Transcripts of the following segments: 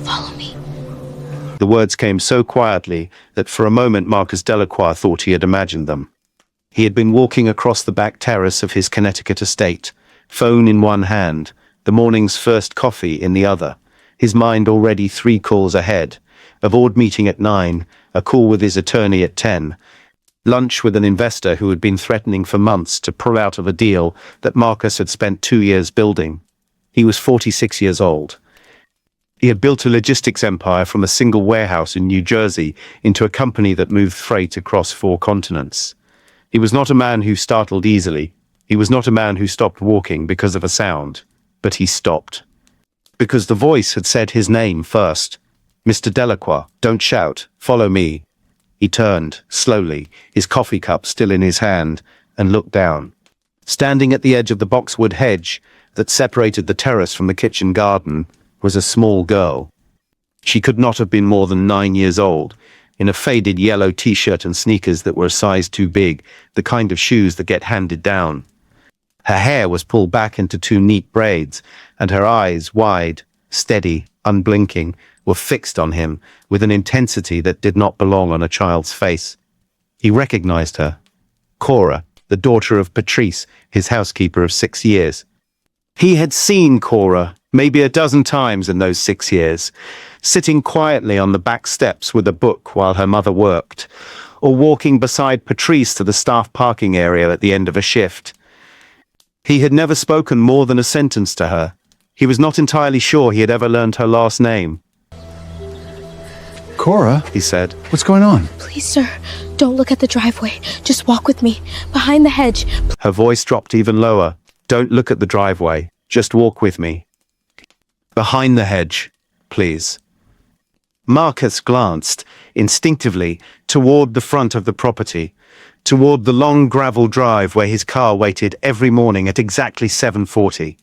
Follow me. The words came so quietly that for a moment Marcus Delacroix thought he had imagined them. He had been walking across the back terrace of his Connecticut estate, phone in one hand, the morning's first coffee in the other, his mind already 3 calls ahead, a board meeting at 9, a call with his attorney at 10, lunch with an investor who had been threatening for months to pull out of a deal that Marcus had spent 2 years building. He was 46 years old. He had built a logistics empire from a single warehouse in New Jersey into a company that moved freight across 4 continents. He was not a man who startled easily. He was not a man who stopped walking because of a sound. But he stopped. Because the voice had said his name first. Mr. Delacroix, don't shout, follow me. He turned, slowly, his coffee cup still in his hand, and looked down. Standing at the edge of the boxwood hedge that separated the terrace from the kitchen garden was a small girl. She could not have been more than 9 years old, in a faded yellow t-shirt and sneakers that were a size too big, the kind of shoes that get handed down. Her hair was pulled back into 2 neat braids, and her eyes, wide, steady, unblinking, were fixed on him with an intensity that did not belong on a child's face. He recognized her. Cora, the daughter of Patrice, his housekeeper of 6 years. He had seen Cora maybe a dozen times in those 6 years, sitting quietly on the back steps with a book while her mother worked, or walking beside Patrice to the staff parking area at the end of a shift. He had never spoken more than a sentence to her. He was not entirely sure he had ever learned her last name. Cora, he said. What's going on? Please, sir, don't look at the driveway. Just walk with me, behind the hedge. Her voice dropped even lower. Don't look at the driveway. Just walk with me. Behind the hedge, please. Marcus glanced, instinctively, toward the front of the property, toward the long gravel drive where his car waited every morning at exactly 7:40,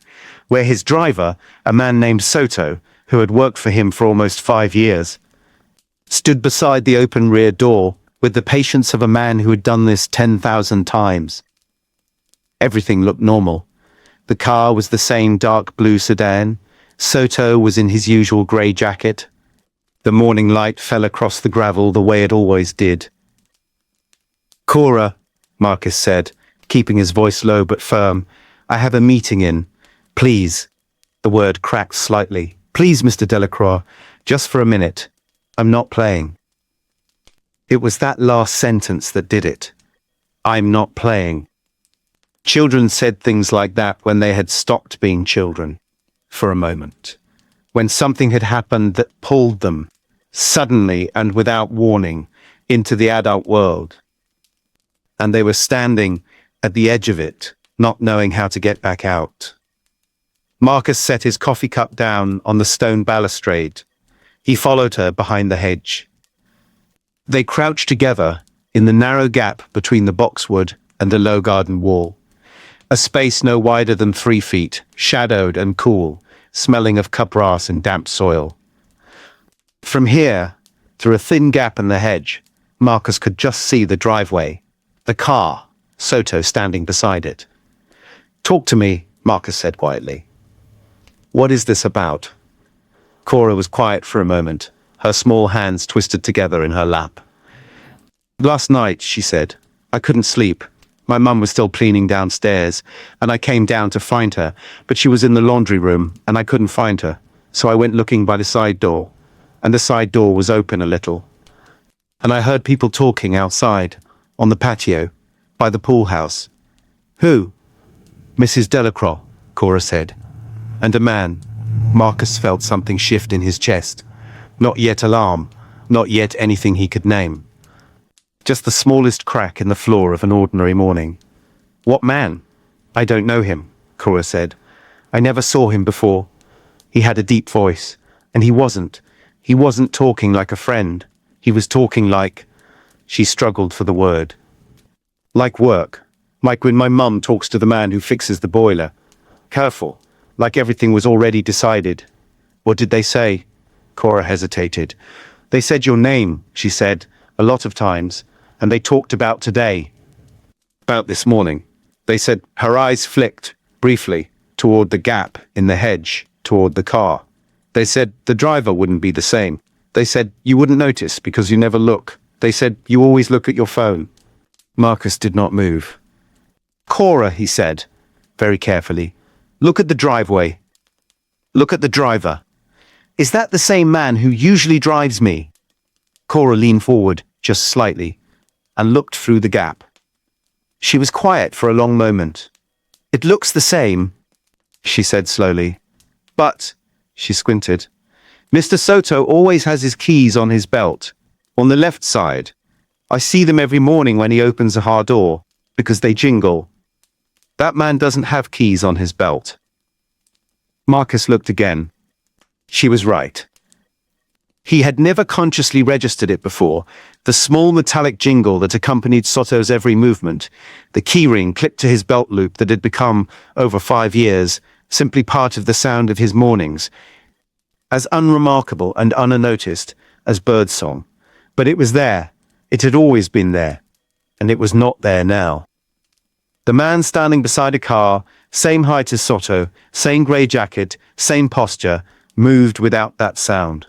where his driver, a man named Soto, who had worked for him for almost 5 years, stood beside the open rear door with the patience of a man who had done this 10,000 times. Everything looked normal. The car was the same dark blue sedan. Soto was in his usual grey jacket. The morning light fell across the gravel the way it always did. Cora, Marcus said, keeping his voice low but firm, I have a meeting in. Please. The word cracked slightly. Please, Mr. Delacroix, just for a minute. I'm not playing. It was that last sentence that did it. I'm not playing. Children said things like that when they had stopped being children, for a moment. When something had happened that pulled them, suddenly and without warning, into the adult world. And they were standing at the edge of it, not knowing how to get back out. Marcus set his coffee cup down on the stone balustrade. He followed her behind the hedge. They crouched together in the narrow gap between the boxwood and the low garden wall, a space no wider than 3 feet, shadowed and cool, smelling of cut grass and damp soil. From here, through a thin gap in the hedge, Marcus could just see the driveway, the car, Soto standing beside it. Talk to me, Marcus said quietly. What is this about? Cora was quiet for a moment, her small hands twisted together in her lap. Last night, she said, I couldn't sleep. My mum was still cleaning downstairs, and I came down to find her, but she was in the laundry room, and I couldn't find her. So I went looking by the side door, and the side door was open a little. And I heard people talking outside, on the patio, by the pool house. Who? Mrs. Delacroix, Cora said. And a man. Marcus felt something shift in his chest. Not yet alarm, not yet anything he could name. Just the smallest crack in the floor of an ordinary morning. What man? I don't know him, Cora said. I never saw him before. He had a deep voice, and he wasn't talking like a friend. He was talking like... She struggled for the word. Like work. Like when my mum talks to the man who fixes the boiler. Careful. Like everything was already decided. What did they say? Cora hesitated. They said your name, she said, a lot of times, and they talked about today. About this morning. They said her eyes flicked, briefly, toward the gap in the hedge, toward the car. They said the driver wouldn't be the same. They said you wouldn't notice because you never look. They said you always look at your phone. Marcus did not move. Cora, he said, very carefully, look at the driveway. Look at the driver. Is that the same man who usually drives me? Cora leaned forward, just slightly, and looked through the gap. She was quiet for a long moment. It looks the same, she said slowly. But, she squinted, Mr. Soto always has his keys on his belt, on the left side. I see them every morning when he opens a car door, because they jingle. That man doesn't have keys on his belt. Marcus looked again. She was right. He had never consciously registered it before, the small metallic jingle that accompanied Soto's every movement, the keyring clipped to his belt loop that had become, over 5 years, simply part of the sound of his mornings, as unremarkable and unnoticed as birdsong. But it was there. It had always been there. And it was not there now. The man standing beside a car, same height as Soto, same grey jacket, same posture, moved without that sound.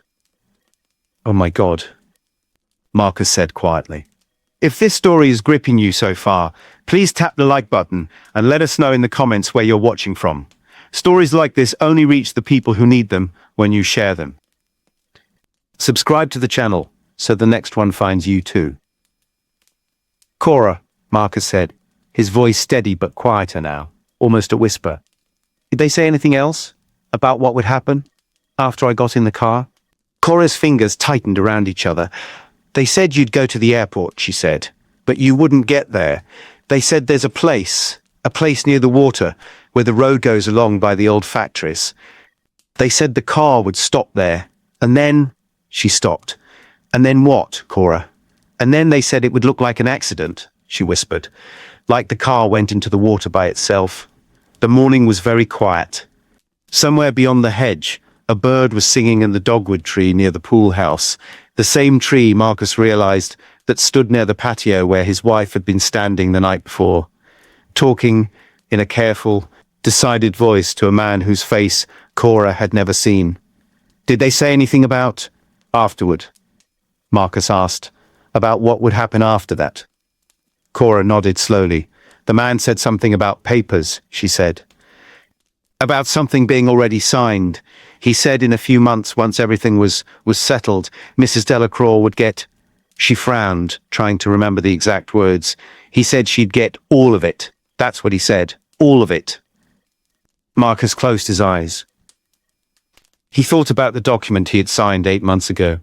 Oh my God, Marcus said quietly. If this story is gripping you so far, please tap the like button and let us know in the comments where you're watching from. Stories like this only reach the people who need them when you share them. Subscribe to the channel so the next one finds you too. Cora, Marcus said, his voice steady but quieter now, almost a whisper. Did they say anything else about what would happen after I got in the car? Cora's fingers tightened around each other. They said you'd go to the airport, she said, but you wouldn't get there. They said there's a place near the water where the road goes along by the old factories. They said the car would stop there, and then she stopped. And then what, Cora? And then they said it would look like an accident, she whispered, like the car went into the water by itself. The morning was very quiet. Somewhere beyond the hedge, a bird was singing in the dogwood tree near the pool house, the same tree Marcus realized that stood near the patio where his wife had been standing the night before, talking in a careful, decided voice to a man whose face Cora had never seen. Did they say anything about afterward? Marcus asked. About what would happen after that? Cora nodded slowly. The man said something about papers, she said. About something being already signed. He said in a few months, once everything was settled, Mrs. Delacroix would get... She frowned, trying to remember the exact words. He said she'd get all of it. That's what he said. All of it. Marcus closed his eyes. He thought about the document he had signed 8 months ago.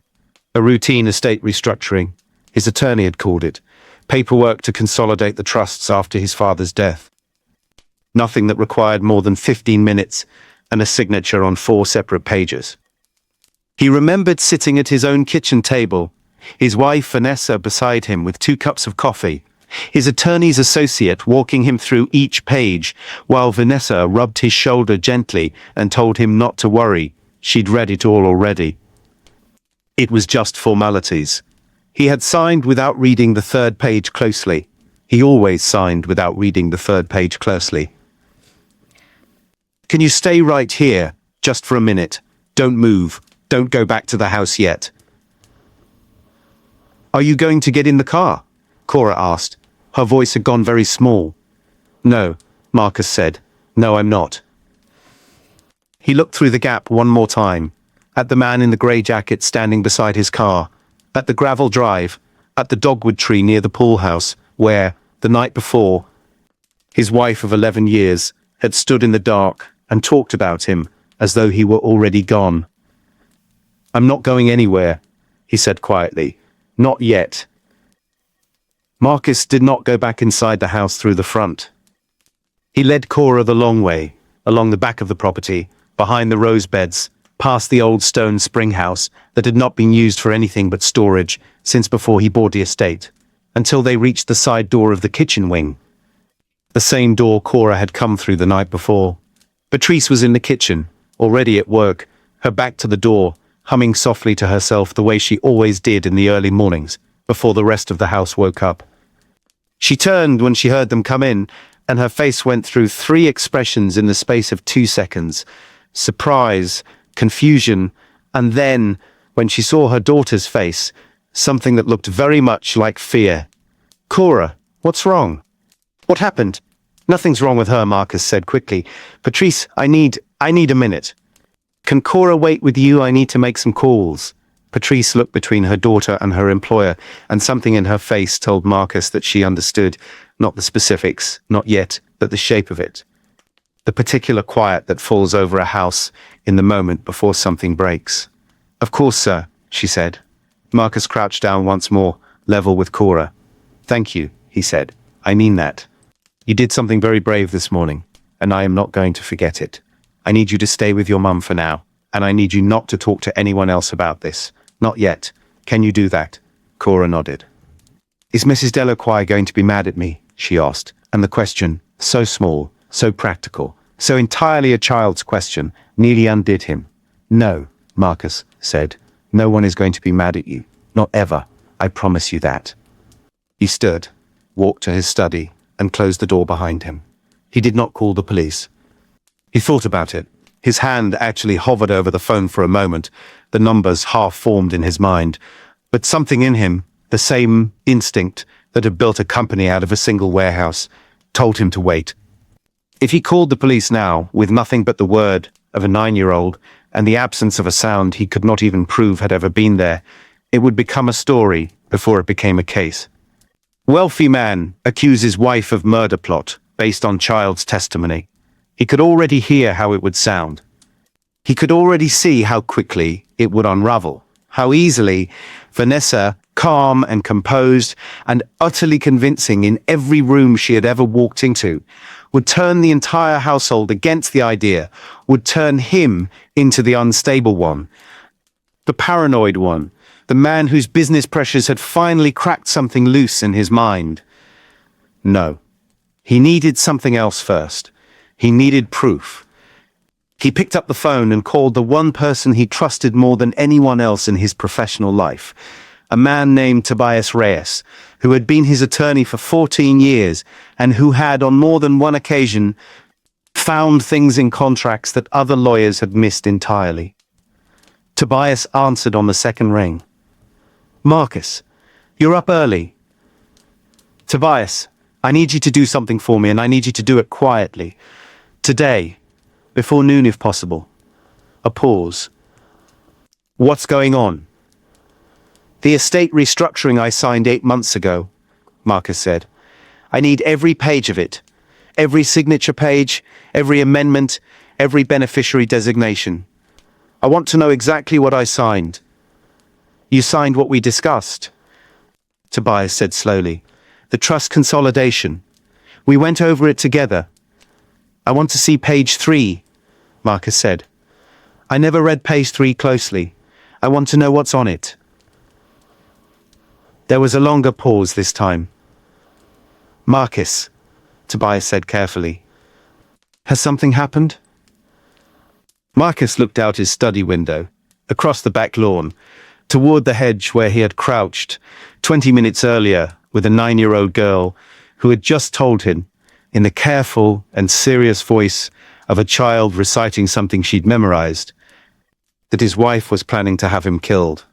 A routine estate restructuring. His attorney had called it. Paperwork to consolidate the trusts after his father's death. Nothing that required more than 15 minutes and a signature on 4 separate pages. He remembered sitting at his own kitchen table, his wife Vanessa beside him with 2 cups of coffee, his attorney's associate walking him through each page, while Vanessa rubbed his shoulder gently and told him not to worry, she'd read it all already. It was just formalities. He had signed without reading the 3rd page closely. He always signed without reading the 3rd page closely. Can you stay right here, just for a minute? Don't move. Don't go back to the house yet. Are you going to get in the car? Cora asked. Her voice had gone very small. No, Marcus said. No, I'm not. He looked through the gap one more time, at the man in the grey jacket standing beside his car, at the gravel drive, at the dogwood tree near the pool house, where, the night before, his wife of 11 years had stood in the dark and talked about him as though he were already gone. I'm not going anywhere, he said quietly. Not yet. Marcus did not go back inside the house through the front. He led Cora the long way, along the back of the property, behind the rose beds, past the old stone spring house that had not been used for anything but storage since before he bought the estate, until they reached the side door of the kitchen wing. The same door Cora had come through the night before. Patrice was in the kitchen, already at work, her back to the door, humming softly to herself the way she always did in the early mornings, before the rest of the house woke up. She turned when she heard them come in, and her face went through 3 expressions in the space of 2 seconds. Surprise, confusion, and then, when she saw her daughter's face, something that looked very much like fear. "Cora, what's wrong?" "What happened?" "Nothing's wrong with her," Marcus said quickly. "Patrice, I need a minute." "Can Cora wait with you? I need to make some calls." Patrice looked between her daughter and her employer, and something in her face told Marcus that she understood, not the specifics, not yet, but the shape of it. The particular quiet that falls over a house in the moment before something breaks. "Of course, sir," she said. Marcus crouched down once more, level with Cora. "Thank you," he said. "I mean that. You did something very brave this morning, and I am not going to forget it. I need you to stay with your mum for now, and I need you not to talk to anyone else about this. Not yet. Can you do that?" Cora nodded. "Is Mrs. Delacroix going to be mad at me?" she asked, and the question, so small, so practical, so entirely a child's question, nearly undid him. "No," Marcus said. "No one is going to be mad at you. Not ever. I promise you that." He stood, walked to his study, and closed the door behind him. He did not call the police. He thought about it. His hand actually hovered over the phone for a moment, the numbers half formed in his mind. But something in him, the same instinct that had built a company out of a single warehouse, told him to wait. If he called the police now, with nothing but the word of a 9-year-old and the absence of a sound he could not even prove had ever been there, it would become a story before it became a case. Wealthy man accuses wife of murder plot based on child's testimony. He could already hear how it would sound. He could already see how quickly it would unravel, how easily Vanessa, calm and composed and utterly convincing in every room she had ever walked into, would turn the entire household against the idea, would turn him into the unstable one, the paranoid one, the man whose business pressures had finally cracked something loose in his mind. No. He needed something else first. He needed proof. He picked up the phone and called the one person he trusted more than anyone else in his professional life, a man named Tobias Reyes, who had been his attorney for 14 years and who had, on more than one occasion, found things in contracts that other lawyers had missed entirely. Tobias answered on the second ring. "Marcus, you're up early." "Tobias, I need you to do something for me, and I need you to do it quietly. Today, before noon if possible." A pause. "What's going on?" "The estate restructuring I signed 8 months ago," Marcus said. "I need every page of it. Every signature page, every amendment, every beneficiary designation. I want to know exactly what I signed." "You signed what we discussed," Tobias said slowly. "The trust consolidation. We went over it together." "I want to see page 3, Marcus said. "I never read page 3 closely. I want to know what's on it." There was a longer pause this time. "Marcus," Tobias said carefully, "has something happened?" Marcus looked out his study window, across the back lawn, toward the hedge where he had crouched 20 minutes earlier with a 9-year-old girl who had just told him, in the careful and serious voice of a child reciting something she'd memorized, that his wife was planning to have him killed.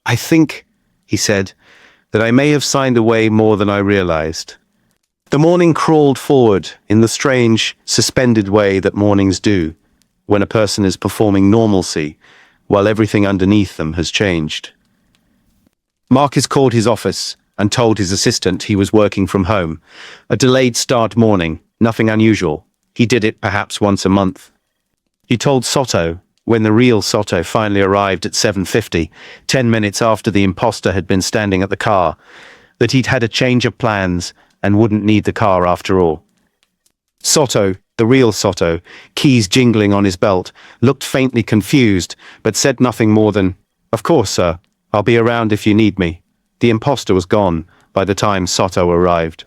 "I think," he said, "that I may have signed away more than I realized." The morning crawled forward in the strange, suspended way that mornings do, when a person is performing normalcy, while everything underneath them has changed. Marcus called his office and told his assistant he was working from home. A delayed start morning, nothing unusual. He did it perhaps once a month. He told Soto, when the real Soto finally arrived at 7:50, 10 minutes after the imposter had been standing at the car, that he'd had a change of plans and wouldn't need the car after all. Soto, the real Soto, keys jingling on his belt, looked faintly confused, but said nothing more than, "Of course, sir. I'll be around if you need me." The imposter was gone by the time Soto arrived.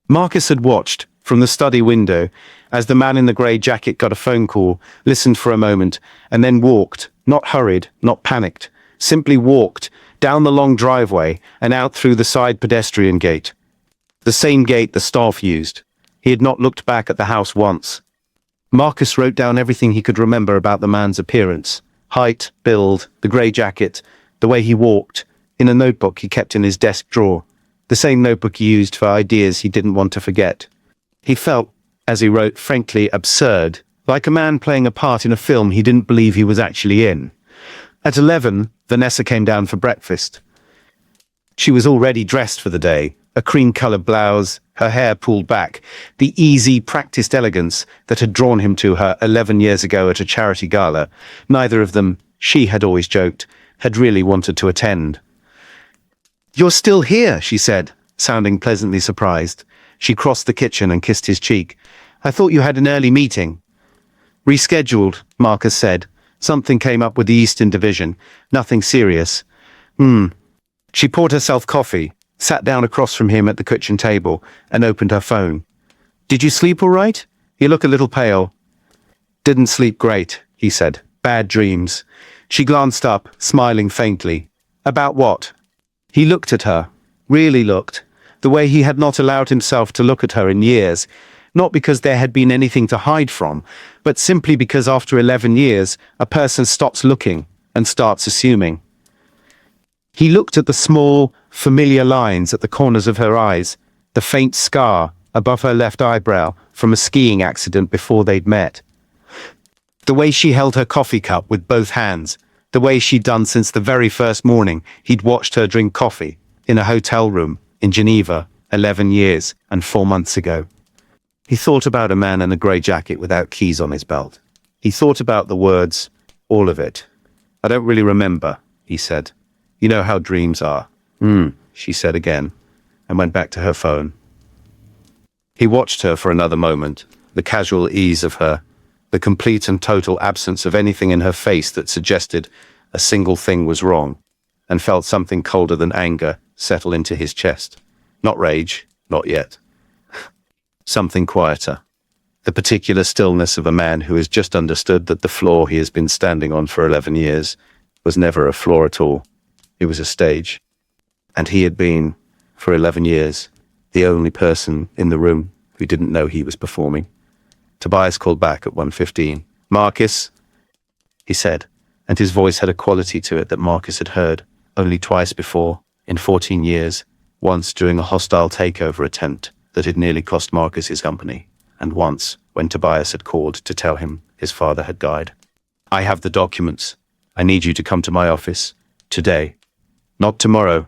Marcus had watched, from the study window, as the man in the grey jacket got a phone call, listened for a moment, and then walked, not hurried, not panicked, simply walked, down the long driveway and out through the side pedestrian gate. The same gate the staff used. He had not looked back at the house once. Marcus wrote down everything he could remember about the man's appearance. Height, build, the grey jacket, the way he walked, in a notebook he kept in his desk drawer, the same notebook he used for ideas he didn't want to forget. He felt, as he wrote, frankly absurd, like a man playing a part in a film he didn't believe he was actually in. At 11, Vanessa came down for breakfast. She was already dressed for the day, a cream-coloured blouse, her hair pulled back, the easy, practiced elegance that had drawn him to her 11 years ago at a charity gala. Neither of them, she had always joked, had really wanted to attend. "You're still here," she said, sounding pleasantly surprised. She crossed the kitchen and kissed his cheek. "I thought you had an early meeting." "Rescheduled," Marcus said. "Something came up with the Eastern Division. Nothing serious." She poured herself coffee, sat down across from him at the kitchen table, and opened her phone. "Did you sleep all right? You look a little pale." "Didn't sleep great," he said. "Bad dreams." She glanced up, smiling faintly. "About what?" He looked at her, really looked, the way he had not allowed himself to look at her in years, not because there had been anything to hide from, but simply because after 11 years, a person stops looking and starts assuming. He looked at the small, familiar lines at the corners of her eyes, the faint scar above her left eyebrow from a skiing accident before they'd met. The way she held her coffee cup with both hands, the way she'd done since the very first morning he'd watched her drink coffee in a hotel room in Geneva 11 years and 4 months ago. He thought about a man in a grey jacket without keys on his belt. He thought about the words, all of it. "I don't really remember," he said. "You know how dreams are." She said again, and went back to her phone. He watched her for another moment, the casual ease of her, the complete and total absence of anything in her face that suggested a single thing was wrong, and felt something colder than anger settle into his chest. Not rage, not yet. Something quieter. The particular stillness of a man who has just understood that the floor he has been standing on for 11 years was never a floor at all. It was a stage. And he had been, for 11 years, the only person in the room who didn't know he was performing. Tobias called back at 1:15. "Marcus," he said, and his voice had a quality to it that Marcus had heard only twice before, in 14 years, once during a hostile takeover attempt that had nearly cost Marcus his company, and once when Tobias had called to tell him his father had died. "I have the documents. I need you to come to my office. Today. Not tomorrow.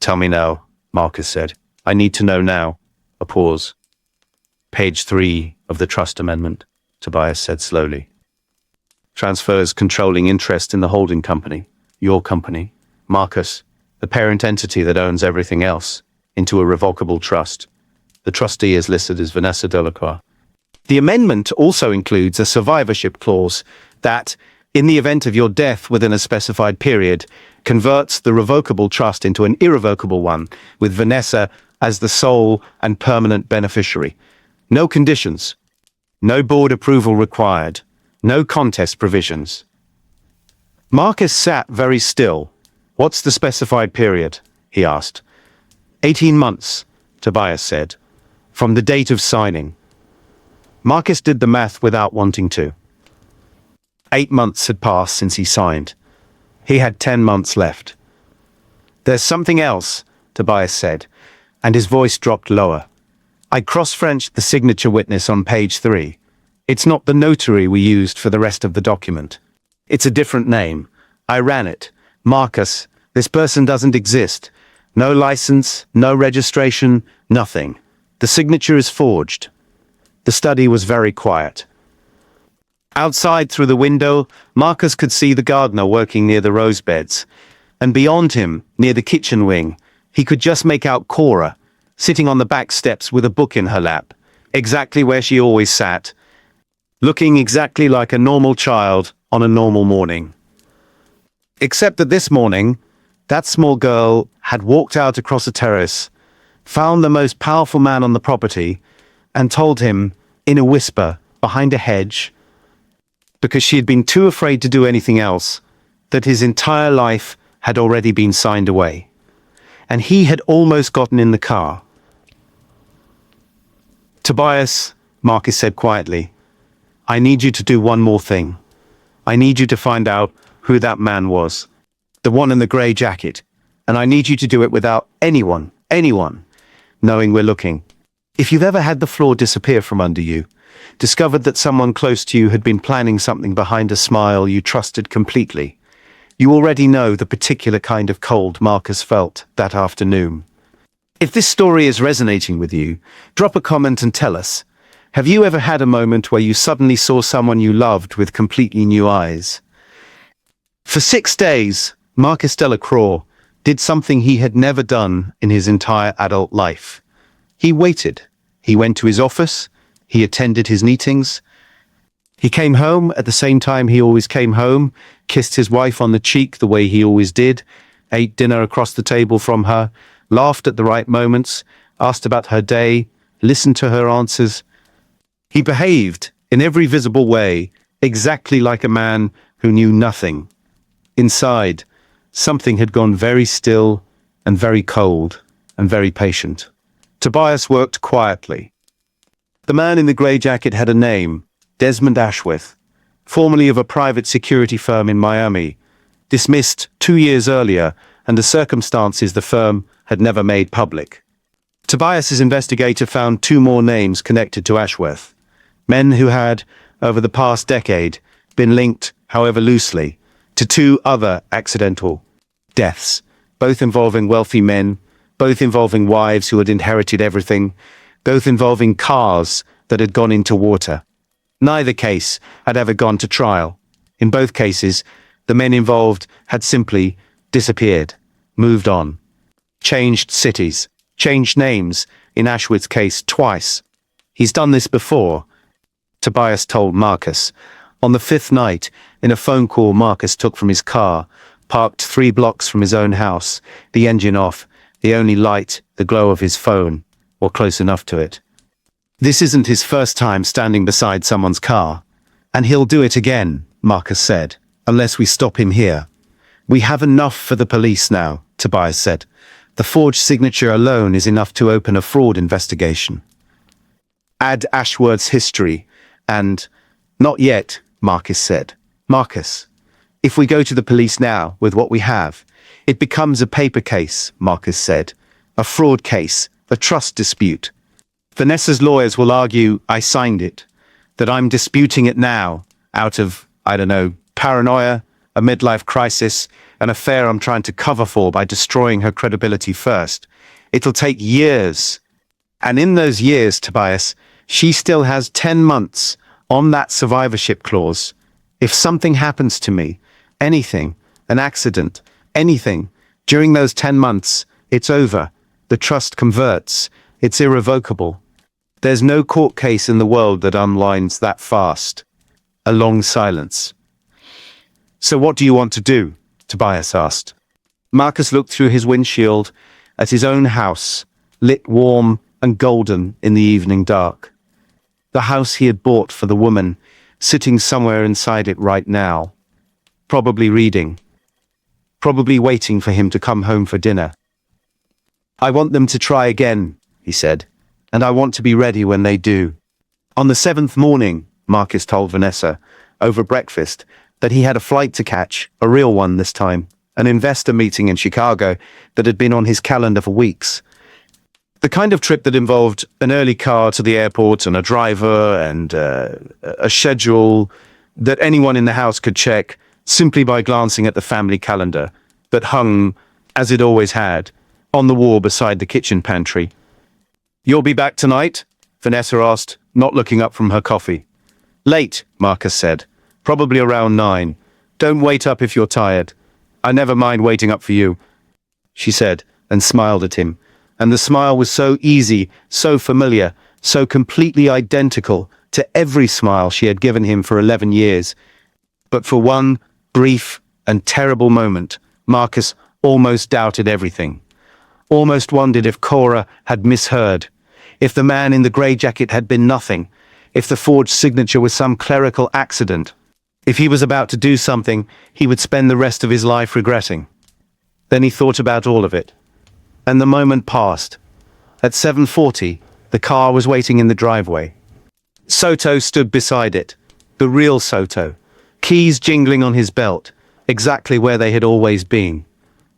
Tell me now," Marcus said. "I need to know now." A pause. "Page 3 of the trust amendment," Tobias said slowly. "Transfers controlling interest in the holding company, your company, Marcus, the parent entity that owns everything else, into a revocable trust. The trustee is listed as Vanessa Delacroix. The amendment also includes a survivorship clause that, in the event of your death within a specified period, converts the revocable trust into an irrevocable one, with Vanessa as the sole and permanent beneficiary. No conditions. No board approval required. No contest provisions." Marcus sat very still. "What's the specified period?" he asked. 18 months, Tobias said, "from the date of signing." Marcus did the math without wanting to. 8 months had passed since he signed. He had 10 months left. "There's something else," Tobias said, and his voice dropped lower. "I cross-Frenched the signature witness on page 3. It's not the notary we used for the rest of the document. It's a different name. I ran it. Marcus, this person doesn't exist. No license, no registration, nothing. The signature is forged." The study was very quiet. Outside through the window, Marcus could see the gardener working near the rose beds. And beyond him, near the kitchen wing, he could just make out Cora, sitting on the back steps with a book in her lap, exactly where she always sat, looking exactly like a normal child on a normal morning. Except that this morning, that small girl had walked out across a terrace, found the most powerful man on the property, and told him, in a whisper, behind a hedge, because she had been too afraid to do anything else, that his entire life had already been signed away. And he had almost gotten in the car. "Tobias," Marcus said quietly, "I need you to do one more thing. I need you to find out who that man was. The one in the grey jacket. And I need you to do it without anyone, knowing we're looking. If you've ever had the floor disappear from under you, discovered that someone close to you had been planning something behind a smile you trusted completely, you already know the particular kind of cold Marcus felt that afternoon. If this story is resonating with you, drop a comment and tell us. Have you ever had a moment where you suddenly saw someone you loved with completely new eyes? For 6 days, Marcus Delacroix did something he had never done in his entire adult life. He waited. He went to his office. He attended his meetings. He came home at the same time he always came home, kissed his wife on the cheek the way he always did, ate dinner across the table from her, laughed at the right moments, asked about her day, listened to her answers. He behaved in every visible way, exactly like a man who knew nothing. Inside, something had gone very still and very cold and very patient. Tobias worked quietly. The man in the grey jacket had a name, Desmond Ashworth, formerly of a private security firm in Miami, dismissed 2 years earlier under circumstances the firm had never made public. Tobias's investigator found 2 more names connected to Ashworth, men who had, over the past decade, been linked, however loosely, to 2 other accidental deaths, both involving wealthy men, both involving wives who had inherited everything, both involving cars that had gone into water. Neither case had ever gone to trial. In both cases, the men involved had simply disappeared, moved on, changed cities, changed names, in Ashworth's case twice. He's done this before, Tobias told Marcus. On the 5th night, in a phone call Marcus took from his car, parked 3 blocks from his own house, the engine off, the only light, the glow of his phone, or close enough to it. This isn't his first time standing beside someone's car. And he'll do it again, Marcus said, unless we stop him here. We have enough for the police now, Tobias said. The forged signature alone is enough to open a fraud investigation. Add Ashworth's history, and... Not yet, Marcus said. Marcus, if we go to the police now with what we have, it becomes a paper case, Marcus said. A fraud case, a trust dispute. Vanessa's lawyers will argue I signed it, that I'm disputing it now, out of, I don't know, paranoia, a midlife crisis, an affair I'm trying to cover for by destroying her credibility first. It'll take years. And in those years, Tobias, she still has 10 months on that survivorship clause. If something happens to me, anything, an accident, anything, during those 10 months, it's over. The trust converts. It's irrevocable. There's no court case in the world that unwinds that fast. A long silence. So what do you want to do? Tobias asked. Marcus looked through his windshield at his own house, lit warm and golden in the evening dark. The house he had bought for the woman, sitting somewhere inside it right now. Probably reading. Probably waiting for him to come home for dinner. I want them to try again, he said, and I want to be ready when they do. On the 7th morning, Marcus told Vanessa, over breakfast, that he had a flight to catch, a real one this time, an investor meeting in Chicago that had been on his calendar for weeks. The kind of trip that involved an early car to the airport and a driver and a schedule that anyone in the house could check simply by glancing at the family calendar that hung, as it always had, on the wall beside the kitchen pantry. You'll be back tonight? Vanessa asked, not looking up from her coffee. Late, Marcus said. Probably around 9. Don't wait up if you're tired. I never mind waiting up for you, she said, and smiled at him. And the smile was so easy, so familiar, so completely identical to every smile she had given him for 11 years. But for one brief and terrible moment, Marcus almost doubted everything. Almost wondered if Cora had misheard, if the man in the grey jacket had been nothing, if the forged signature was some clerical accident, if he was about to do something he would spend the rest of his life regretting. Then he thought about all of it. And the moment passed. At 7:40, the car was waiting in the driveway. Soto stood beside it, the real Soto, keys jingling on his belt, exactly where they had always been.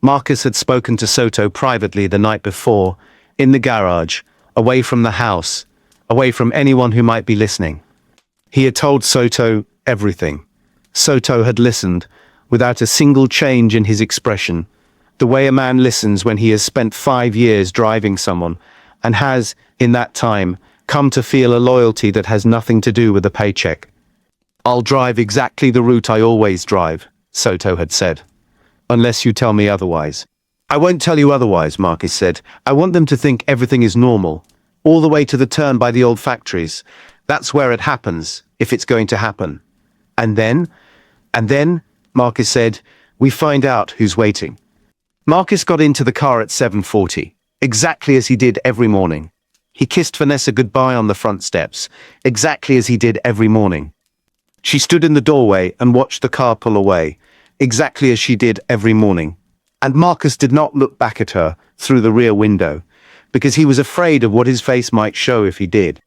Marcus had spoken to Soto privately the night before, in the garage, away from the house, away from anyone who might be listening. He had told Soto everything. Soto had listened, without a single change in his expression, the way a man listens when he has spent 5 years driving someone, and has, in that time, come to feel a loyalty that has nothing to do with a paycheck. "I'll drive exactly the route I always drive," Soto had said. "Unless you tell me otherwise." "I won't tell you otherwise," Marcus said. "I want them to think everything is normal. All the way to the turn by the old factories. That's where it happens, if it's going to happen. And then, Marcus said, we find out who's waiting." Marcus got into the car at 7:40, exactly as he did every morning. He kissed Vanessa goodbye on the front steps, exactly as he did every morning. She stood in the doorway and watched the car pull away, exactly as she did every morning. And Marcus did not look back at her through the rear window, because he was afraid of what his face might show if he did.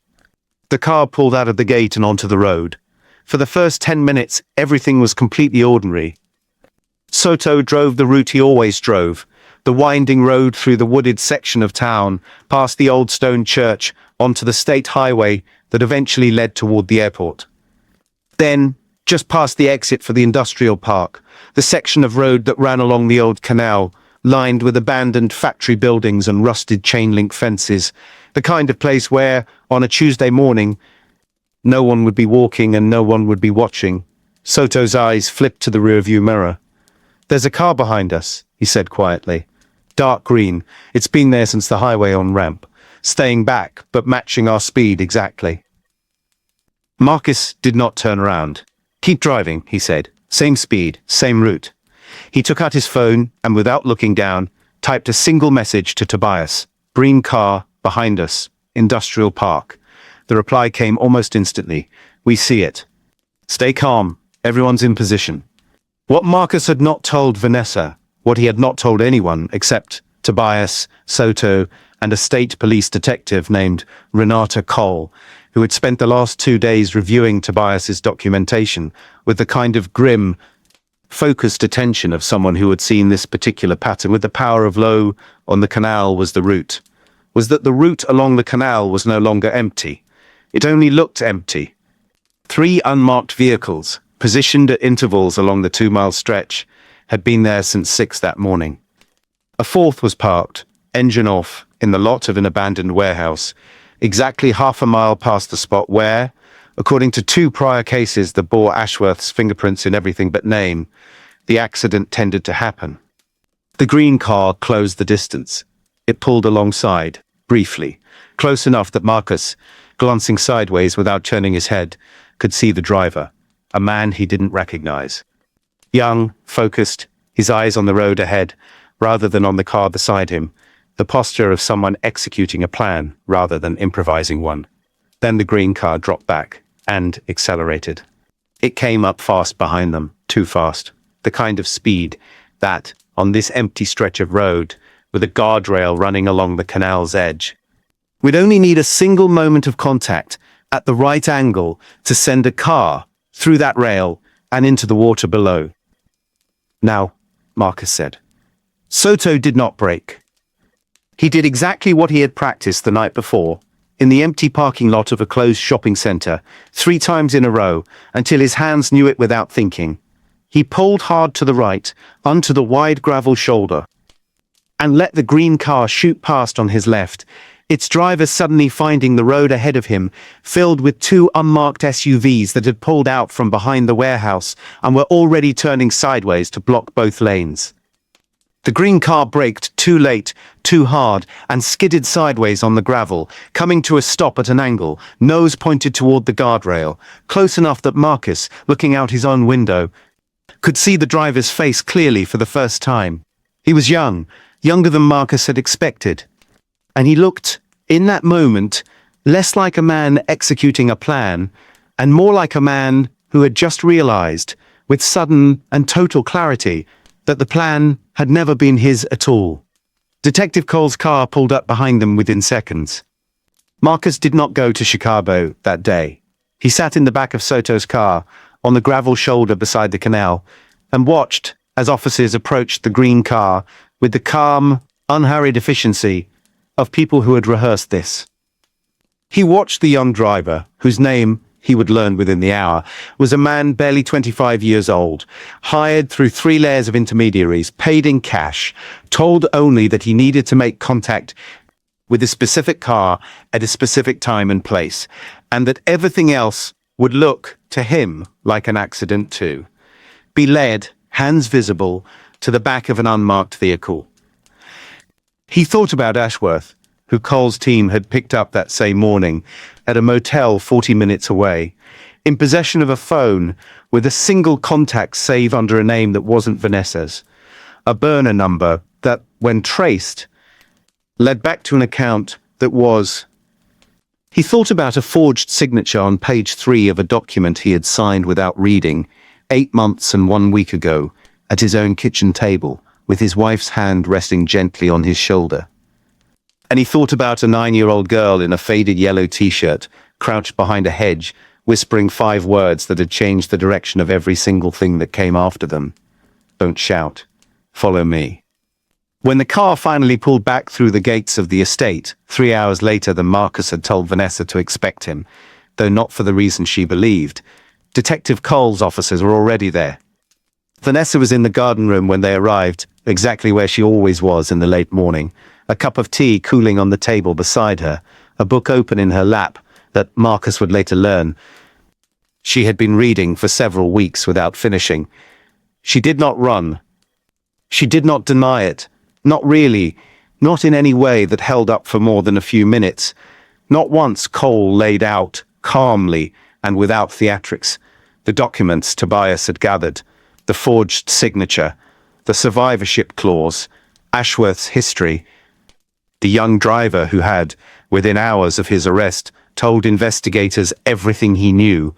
The car pulled out of the gate and onto the road. For the first 10 minutes, everything was completely ordinary. Soto drove the route he always drove, the winding road through the wooded section of town, past the old stone church, onto the state highway that eventually led toward the airport. Then, just past the exit for the industrial park, the section of road that ran along the old canal, lined with abandoned factory buildings and rusted chain-link fences, the kind of place where, on a Tuesday morning, no one would be walking and no one would be watching. Soto's eyes flipped to the rearview mirror. "There's a car behind us," he said quietly. "Dark green. It's been there since the highway on-ramp. Staying back, but matching our speed exactly." Marcus did not turn around. "Keep driving," he said. "Same speed, same route." He took out his phone and, without looking down, typed a single message to Tobias. "Green car, behind us, industrial park." The reply came almost instantly. "We see it. Stay calm. Everyone's in position." What Marcus had not told Vanessa, what he had not told anyone except Tobias, Soto, and a state police detective named Renata Cole, who had spent the last 2 days reviewing Tobias's documentation with the kind of grim, focused attention of someone who had seen this particular pattern with the power of low on the canal, was the route. Was that the route along the canal was no longer empty. It only looked empty. 3 unmarked vehicles, positioned at intervals along the 2-mile stretch, had been there since 6 that morning. A 4th was parked, engine off, in the lot of an abandoned warehouse, exactly half a mile past the spot where, according to 2 prior cases that bore Ashworth's fingerprints in everything but name, the accident tended to happen. The green car closed the distance. It pulled alongside, briefly, close enough that Marcus, glancing sideways without turning his head, could see the driver, a man he didn't recognize. Young, focused, his eyes on the road ahead, rather than on the car beside him, the posture of someone executing a plan rather than improvising one. Then the green car dropped back and accelerated. It came up fast behind them, too fast, the kind of speed that, on this empty stretch of road, with a guardrail running along the canal's edge, we'd only need a single moment of contact at the right angle to send a car through that rail and into the water below. "Now," Marcus said. Soto did not brake. He did exactly what he had practiced the night before, in the empty parking lot of a closed shopping center, 3 times in a row, until his hands knew it without thinking. He pulled hard to the right, onto the wide gravel shoulder, and let the green car shoot past on his left, its driver suddenly finding the road ahead of him filled with 2 unmarked SUVs that had pulled out from behind the warehouse and were already turning sideways to block both lanes. The green car braked too late, too hard, and skidded sideways on the gravel, coming to a stop at an angle, nose pointed toward the guardrail, close enough that Marcus, looking out his own window, could see the driver's face clearly for the first time. He was young, younger than Marcus had expected. And he looked, in that moment, less like a man executing a plan, and more like a man who had just realized, with sudden and total clarity, that the plan had never been his at all. Detective Cole's car pulled up behind them within seconds. Marcus did not go to Chicago that day. He sat in the back of Soto's car, on the gravel shoulder beside the canal, and watched as officers approached the green car with the calm, unhurried efficiency of people who had rehearsed this. He watched the young driver, whose name he would learn within the hour, was a man barely 25 years old, hired through 3 layers of intermediaries, paid in cash, told only that he needed to make contact with a specific car at a specific time and place, and that everything else would look to him like an accident too. Be led, hands visible, to the back of an unmarked vehicle. He thought about Ashworth, who Cole's team had picked up that same morning at a motel 40 minutes away, in possession of a phone with a single contact save under a name that wasn't Vanessa's, a burner number that, when traced, led back to an account that was... He thought about a forged signature on page 3 of a document he had signed without reading 8 months and 1 week ago at his own kitchen table, with his wife's hand resting gently on his shoulder. And he thought about a 9-year-old girl in a faded yellow t-shirt, crouched behind a hedge, whispering 5 words that had changed the direction of every single thing that came after them. Don't shout. Follow me. When the car finally pulled back through the gates of the estate, 3 hours later than Marcus had told Vanessa to expect him, though not for the reason she believed, Detective Cole's officers were already there. Vanessa was in the garden room when they arrived, exactly where she always was in the late morning, a cup of tea cooling on the table beside her, a book open in her lap that Marcus would later learn she had been reading for several weeks without finishing. She did not run. She did not deny it. Not really. Not in any way that held up for more than a few minutes. Not once Cole laid out, calmly and without theatrics, the documents Tobias had gathered, the forged signature, the survivorship clause, Ashworth's history, the young driver who had, within hours of his arrest, told investigators everything he knew,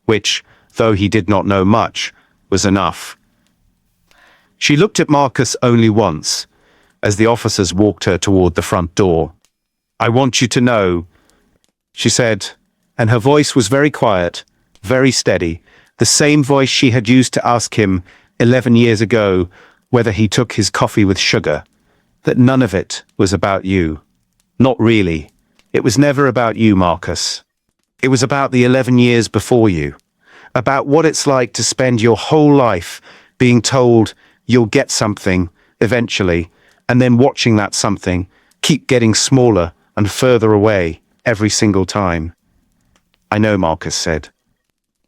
which, though he did not know much, was enough. She looked at Marcus only once, as the officers walked her toward the front door. "I want you to know," she said, and her voice was very quiet, very steady, the same voice she had used to ask him 11 years ago whether he took his coffee with sugar, that none of it was about you. Not really. It was never about you, Marcus. It was about the 11 years before you, about what it's like to spend your whole life being told you'll get something eventually, and then watching that something keep getting smaller and further away every single time. "I know," Marcus said.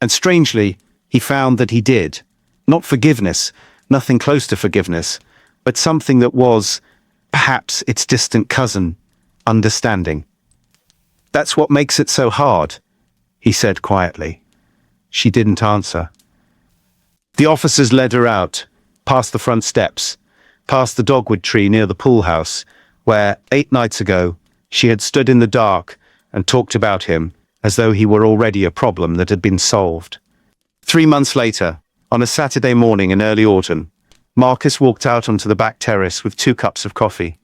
And strangely, he found that he did. Not forgiveness, nothing close to forgiveness, but something that was, perhaps, its distant cousin, understanding. "That's what makes it so hard," he said quietly. She didn't answer. The officers led her out, past the front steps, past the dogwood tree near the pool house, where, 8 nights ago, she had stood in the dark and talked about him as though he were already a problem that had been solved. 3 months later, on a Saturday morning in early autumn, Marcus walked out onto the back terrace with 2 cups of coffee,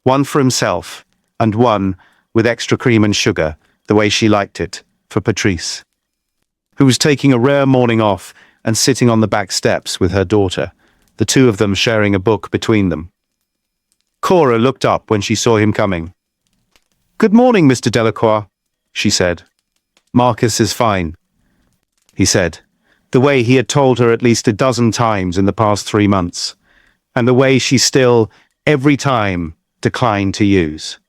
one for himself, and one, with extra cream and sugar, the way she liked it, for Patrice, who was taking a rare morning off and sitting on the back steps with her daughter, the 2 of them sharing a book between them. Cora looked up when she saw him coming. "Good morning, Mr. Delacroix," she said. "Marcus is fine," he said, the way he had told her at least a dozen times in the past 3 months, and the way she still, every time, declined to use.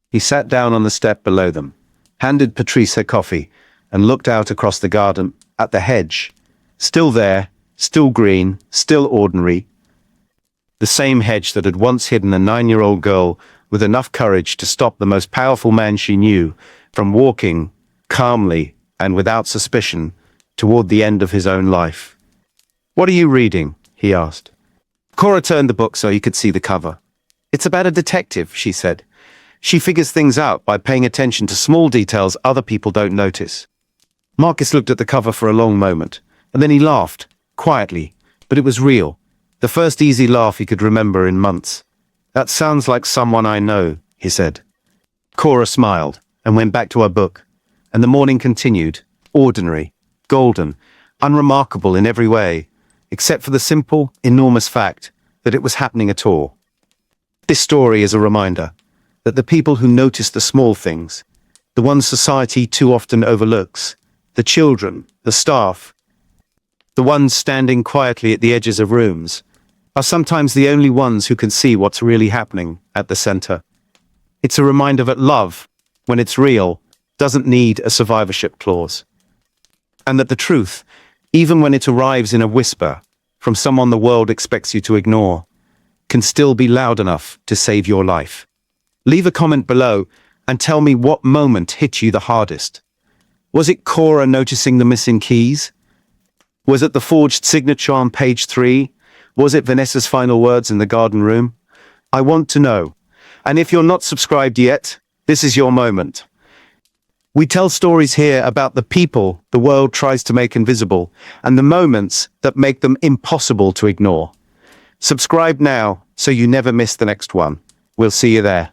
He sat down on the step below them, handed Patrice her coffee, and looked out across the garden at the hedge. Still there, still green, still ordinary. The same hedge that had once hidden a 9-year-old girl with enough courage to stop the most powerful man she knew from walking, calmly and without suspicion, toward the end of his own life. "What are you reading?" he asked. Cora turned the book so he could see the cover. "It's about a detective," she said. "She figures things out by paying attention to small details other people don't notice." Marcus looked at the cover for a long moment, and then he laughed, quietly, but it was real. The first easy laugh he could remember in months. "That sounds like someone I know," he said. Cora smiled and went back to her book, and the morning continued, ordinary, golden, unremarkable in every way, except for the simple, enormous fact that it was happening at all. This story is a reminder that the people who notice the small things, the ones society too often overlooks, the children, the staff, the ones standing quietly at the edges of rooms, are sometimes the only ones who can see what's really happening at the center. It's a reminder that love, when it's real, doesn't need a survivorship clause. And that the truth, even when it arrives in a whisper from someone the world expects you to ignore, can still be loud enough to save your life. Leave a comment below and tell me what moment hit you the hardest. Was it Cora noticing the missing keys? Was it the forged signature on page 3? Was it Vanessa's final words in the garden room? I want to know. And if you're not subscribed yet, this is your moment. We tell stories here about the people the world tries to make invisible and the moments that make them impossible to ignore. Subscribe now so you never miss the next one. We'll see you there.